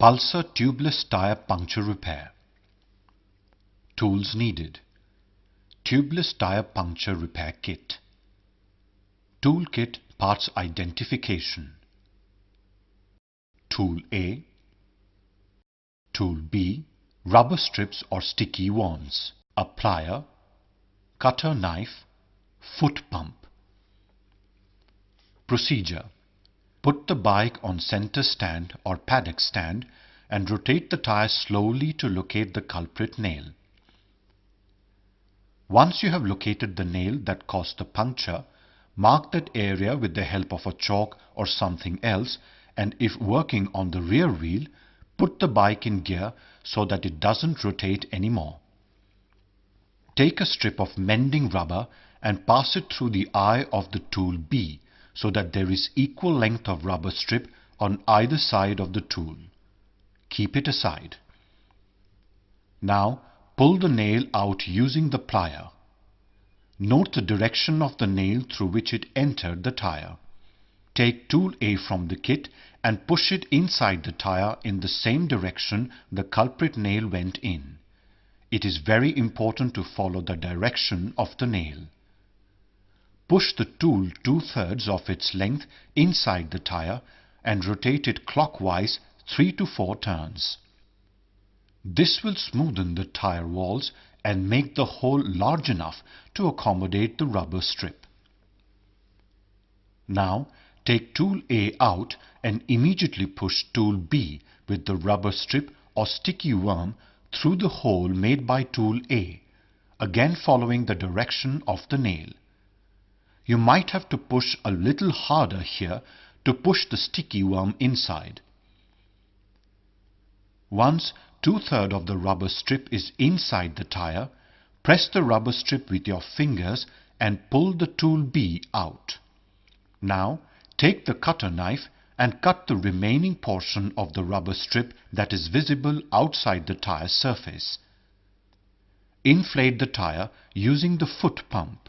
Pulsar tubeless tire puncture repair. Tools needed. Tubeless tire puncture repair kit. Toolkit parts identification. Tool A. Tool B. Rubber strips or sticky worms. A plier. Cutter knife. Foot pump. Procedure. Put the bike on center stand or paddock stand and rotate the tire slowly to locate the culprit nail. Once you have located the nail that caused the puncture, mark that area with the help of a chalk or something else, and if working on the rear wheel, put the bike in gear so that it doesn't rotate anymore. Take a strip of mending rubber and pass it through the eye of the tool B so that there is equal length of rubber strip on either side of the tool. Keep it aside. Now pull the nail out using the plier. Note the direction of the nail through which it entered the tire. Take tool A from the kit and push it inside the tire in the same direction the culprit nail went in. It is very important to follow the direction of the nail. Push the tool 2/3 of its length inside the tire and rotate it clockwise 3 to 4 turns. This will smoothen the tire walls and make the hole large enough to accommodate the rubber strip. Now take tool A out and immediately push tool B with the rubber strip or sticky worm through the hole made by tool A, again following the direction of the nail. You might have to push a little harder here to push the sticky worm inside. Once 2/3 of the rubber strip is inside the tire, press the rubber strip with your fingers and pull the tool B out. Now take the cutter knife and cut the remaining portion of the rubber strip that is visible outside the tire surface. Inflate the tire using the foot pump.